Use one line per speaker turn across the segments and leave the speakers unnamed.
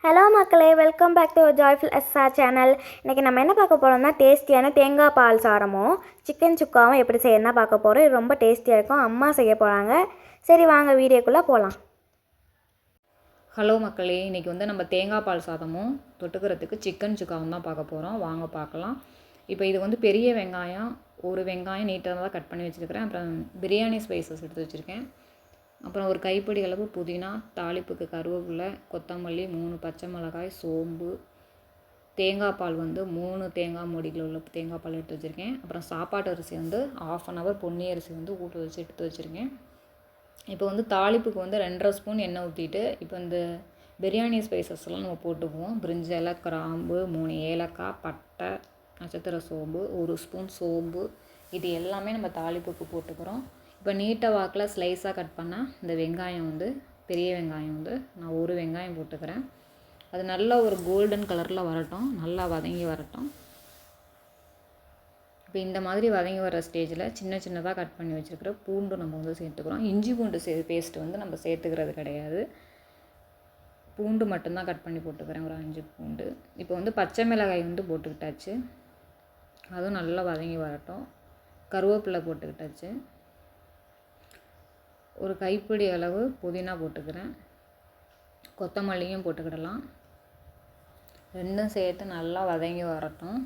Hello மக்களே, welcome back to joyful SR channel. இன்றைக்கி நம்ம என்ன பார்க்க போகிறோம்னா டேஸ்டியான தேங்காய் பால் சாதமும் சிக்கன் சுக்காவும் எப்படி செய்யணும்னா பார்க்க போகிறோம். இது ரொம்ப டேஸ்டியாக இருக்கும். அம்மா செய்ய போகிறாங்க. சரி வாங்க வீடியோக்குள்ளே போகலாம்.
ஹலோ மக்களே, இன்றைக்கி நம்ம தேங்காய் பால் சாதமும் தொட்டுக்கிறதுக்கு சிக்கன் சுக்காவும் தான் பார்க்க போகிறோம். வாங்க பார்க்கலாம். இப்போ இது பெரிய வெங்காயம், ஒரு வெங்காயம் நீட்டாக தான் கட் பண்ணி வச்சுருக்கிறேன். அப்புறம் பிரியாணி ஸ்பைசஸ் எடுத்து வச்சுருக்கேன். அப்புறம் ஒரு கைப்பிடி அளவு புதினா, தாளிப்புக்கு கருவேப்பிலை, கொத்தமல்லி, 3 பச்சை மிளகாய், சோம்பு, தேங்காய் பால் 3 தேங்காய் மூடியில் உள்ள தேங்காய் பால் எடுத்து வச்சுருக்கேன். அப்புறம் சாப்பாட்டு அரிசி 1/2 அன் ஹவர் பொன்னி அரிசி ஊற வச்சு எடுத்து வச்சுருக்கேன். இப்போ தாளிப்புக்கு 2.5 ஸ்பூன் எண்ணெய் ஊற்றிட்டு இப்போ இந்த பிரியாணி ஸ்பைசஸ்லாம் நம்ம போட்டுக்குவோம். பிரிஞ்சி இலை, கிராம்பு, 3 ஏலக்காய், பட்டை, நட்சத்திர சோம்பு, 1 ஸ்பூன் சோம்பு, இது எல்லாமே நம்ம தாளிப்புக்கு போட்டுக்கிறோம். இப்போ நீட்டை வாக்கில் ஸ்லைஸாக கட் பண்ணால் இந்த வெங்காயம் பெரிய வெங்காயம் நான் ஒரு வெங்காயம் போட்டுக்கிறேன். அது நல்லா ஒரு கோல்டன் கலரில் வரட்டும், நல்லா வதங்கி வரட்டும். இப்போ இந்த மாதிரி வதங்கி வர ஸ்டேஜில் சின்ன சின்னதாக கட் பண்ணி வச்சுருக்கிற பூண்டு நம்ம சேர்த்துக்கிறோம். இஞ்சி பூண்டு பேஸ்ட்டு நம்ம சேர்த்துக்கிறது கிடையாது. பூண்டு மட்டும்தான் கட் பண்ணி போட்டுக்கிறேன், ஒரு 5 பூண்டு. இப்போ பச்சை மிளகாய் போட்டுக்கிட்டாச்சு, அதுவும் நல்லா வதங்கி வரட்டும். கருவேப்பிலை போட்டுக்கிட்டாச்சு. ஒரு கைப்பிடி அளவு புதினா போட்டுக்கிறேன். கொத்தமல்லியும் போட்டுக்கிடலாம். ரெண்டும் சேர்த்து நல்லா வதங்கி வரட்டும்.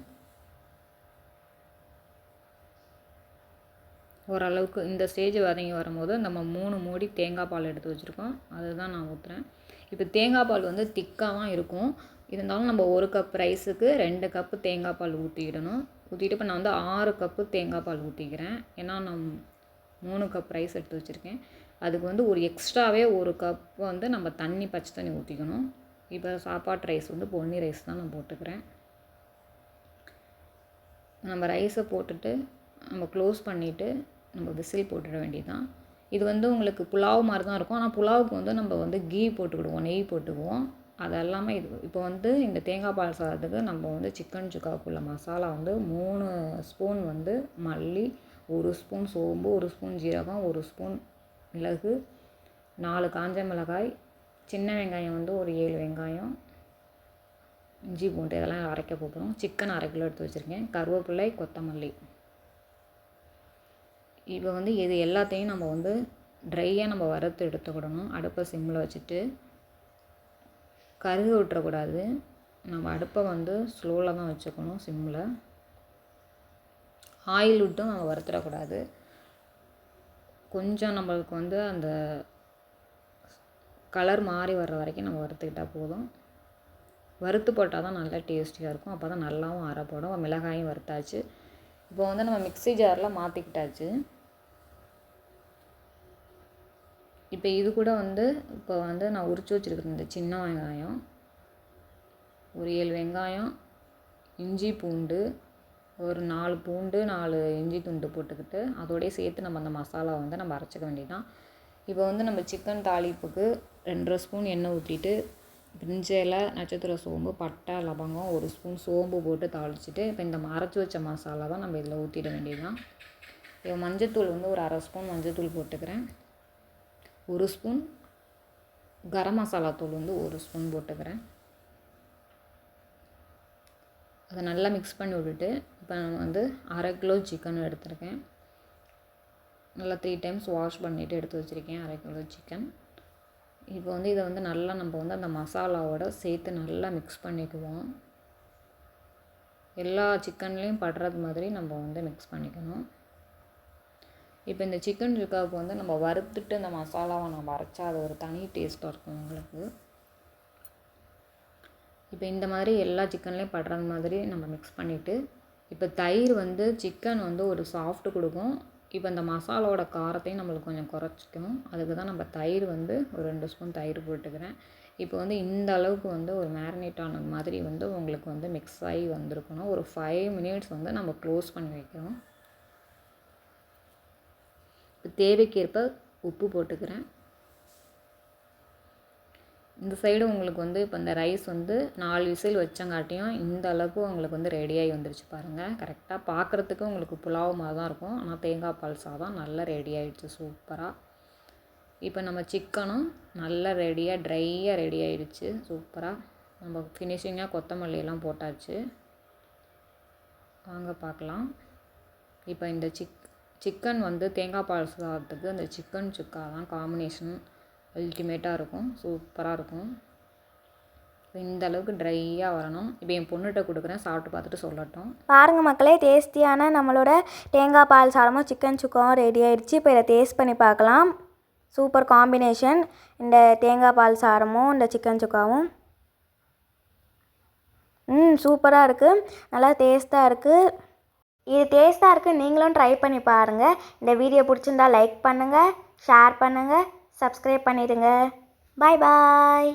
ஓரளவுக்கு இந்த ஸ்டேஜ் வதங்கி வரும்போது நம்ம 3 மூடி தேங்காய் பால் எடுத்து வச்சுருக்கோம், அதுதான் நான் ஊற்றுறேன். இப்போ தேங்காய் பால் திக்காக தான் இருக்கும். இருந்தாலும் நம்ம 1 கப் ரைஸுக்கு 2 கப்பு தேங்காய் பால் ஊற்றிக்கிடணும். ஊற்றிட்டு இப்போ நான் 6 கப்பு தேங்காய் பால் ஊற்றிக்கிறேன். ஏன்னா நான் 3 கப் ரைஸ் எடுத்து வச்சுருக்கேன். அதுக்கு ஒரு எக்ஸ்ட்ராவே 1 கப் நம்ம பச்சை தண்ணி ஊற்றிக்கணும். இப்போ சாப்பாட்டு ரைஸ் பொன்னி ரைஸ் தான் நான் போட்டுக்கிறேன். நம்ம ரைஸை போட்டுட்டு நம்ம க்ளோஸ் பண்ணிவிட்டு நம்ம விசில் போட்டுட வேண்டியதுதான். இது உங்களுக்கு புலாவ் மாதிரி தான் இருக்கும். ஆனால் புலாவுக்கு நம்ம கீ போட்டுக்கிடுவோம், நெய் போட்டுக்குவோம். அது எல்லாமே இது இப்போ இந்த தேங்காய் பால் சாதத்துக்கு நம்ம சிக்கன் சுக்காவுக்குள்ள மசாலா 3 ஸ்பூன் மல்லி, 1 ஸ்பூன் சோம்பு, 1 ஸ்பூன் ஜீரகம், 1 ஸ்பூன் மிளகு, 4 காஞ்ச மிளகாய், சின்ன வெங்காயம் ஒரு 7 வெங்காயம், இஞ்சி பூண்டு இதெல்லாம் அரைக்க போகிறோம். சிக்கன் 1/2 கிலோ எடுத்து வச்சுருக்கேன். கருவேப்பிலை, கொத்தமல்லி. இப்போ இது எல்லாத்தையும் நம்ம ட்ரையாக நம்ம வறுத்து எடுத்துக்கிடணும். அடுப்பை சிம்மில் வச்சுட்டு கருகு விட்டுறக்கூடாது. நம்ம அடுப்பை ஸ்லோவில் தான் வச்சுக்கணும், சிம்மில். ஆயில் விட்டும் நம்ம வறுத்துடக்கூடாது. கொஞ்சம் நம்மளுக்கு அந்த கலர் மாறி வர்ற வரைக்கும் நம்ம வறுத்துக்கிட்டால் போதும். வறுத்து போட்டால் தான் நல்லா டேஸ்டியாக இருக்கும். அப்போ தான் நல்லாவும் அரைப்படும். மிளகாயும் வறுத்தாச்சு. இப்போ நம்ம மிக்ஸி ஜாரில் மாற்றிக்கிட்டாச்சு. இப்போ இது கூட இப்போ நான் உரித்து வச்சுருக்கிறேன் இந்த சின்ன வெங்காயம், ஒரு 7 வெங்காயம், இஞ்சி பூண்டு, ஒரு 4 பூண்டு, 4 இஞ்சி துண்டு போட்டுக்கிட்டு அதோடய சேர்த்து நம்ம அந்த மசாலா நம்ம அரைச்சிக்க வேண்டியதுதான். இப்போ நம்ம சிக்கன் தாளிப்புக்கு 2.5 ஸ்பூன் எண்ணெய் ஊற்றிட்டு பிரிஞ்சி இலை, நட்சத்திர சோம்பு, பட்டை, லவங்கம், 1 ஸ்பூன் சோம்பு போட்டு தாளிச்சிட்டு இப்போ இந்த அரைச்சி வச்ச மசாலா தான் நம்ம இதில் ஊற்றிட வேண்டியதுதான். இப்போ மஞ்சத்தூள் ஒரு 1/2 ஸ்பூன் மஞ்சத்தூள் போட்டுக்கிறேன். 1 ஸ்பூன் கரம் மசாலா தூள் 1 ஸ்பூன் போட்டுக்கிறேன். அதை நல்லா மிக்ஸ் பண்ணி விட்டுட்டு இப்போ நான் 1/2 கிலோ சிக்கன் எடுத்துருக்கேன். நல்லா 3 டைம்ஸ் வாஷ் பண்ணிவிட்டு எடுத்து வச்சுருக்கேன் 1/2 கிலோ சிக்கன். இப்போ இதை நல்லா நம்ம அந்த மசாலாவோட சேர்த்து நல்லா மிக்ஸ் பண்ணிக்குவோம். எல்லா சிக்கன்லேயும் படுறது மாதிரி நம்ம மிக்ஸ் பண்ணிக்கணும். இப்போ இந்த சிக்கன் சுக்காவுக்கு நம்ம வறுத்துட்டு இந்த மசாலாவை நம்ம அரைச்சா அது ஒரு தனி டேஸ்ட்டாக இருக்கும் உங்களுக்கு. இப்போ இந்த மாதிரி எல்லா சிக்கன்லேயும் படுற மாதிரி நம்ம மிக்ஸ் பண்ணிவிட்டு இப்போ தயிர் சிக்கன் ஒரு சாஃப்ட்டு கொடுக்கும். இப்போ இந்த மசாலாவோட காரத்தையும் நம்மளுக்கு கொஞ்சம் குறைச்சிக்கணும். அதுக்கு தான் நம்ம தயிர் ஒரு 2 ஸ்பூன் தயிர் போட்டுக்கிறேன். இப்போ இந்த அளவுக்கு ஒரு மேரினேட் ஆன மாதிரி உங்களுக்கு மிக்ஸ் ஆகி வந்திருக்கணும். ஒரு 5 மினிட்ஸ் நம்ம க்ளோஸ் பண்ணி வைக்கணும். இப்போ தேவைக்கேற்ப உப்பு போட்டுக்கிறேன். இந்த சைடு உங்களுக்கு இப்போ இந்த ரைஸ் 4 விசில் வச்சங்காட்டியும் இந்த அளவுக்கு உங்களுக்கு ரெடியாகி வந்துருச்சு பாருங்கள். கரெக்டாக பார்க்குறதுக்கு உங்களுக்கு புலாவ் மாதிரி தான் இருக்கும். ஆனால் தேங்காய் பால் சாதம் நல்லா ரெடி ஆகிடுச்சு சூப்பராக. இப்போ நம்ம சிக்கனும் நல்லா ரெடியாக ட்ரையாக ரெடி ஆகிடுச்சு சூப்பராக. நம்ம ஃபினிஷிங்காக கொத்தமல்லி எல்லாம் போட்டாச்சு. வாங்க பார்க்கலாம். இப்போ இந்த சிக்கன் வந்து தேங்காய் பால் சாதத்துக்கு இந்த சிக்கன் சுக்கா தான் காம்பினேஷன் அல்டிமேட்டாக இருக்கும், சூப்பராக இருக்கும். இந்த அளவுக்கு ட்ரையாக வரணும். இப்போ என் பொண்ணுகிட்ட கொடுக்குறேன், சாப்பிட்டு பார்த்துட்டு சொல்லட்டும்.
பாருங்கள் மக்களே, டேஸ்டியான நம்மளோட தேங்காய் பால் சாதமும் சிக்கன் சுக்காவும் ரெடி ஆயிடுச்சு. இப்போ இதை டேஸ்ட் பண்ணி பார்க்கலாம். சூப்பர் காம்பினேஷன் இந்த தேங்காய் பால் சாதமும் இந்த சிக்கன் சுக்காவும். சூப்பராக இருக்குது, நல்லா டேஸ்ட்டாக இருக்குது. இது டேஸ்ட்டாக இருக்குது, நீங்களும் ட்ரை பண்ணி பாருங்கள். இந்த வீடியோ பிடிச்சிருந்தா லைக் பண்ணுங்கள், ஷேர் பண்ணுங்கள், சப்ஸ்கிரைப் பண்ணிடுங்க. பாய் பாய்.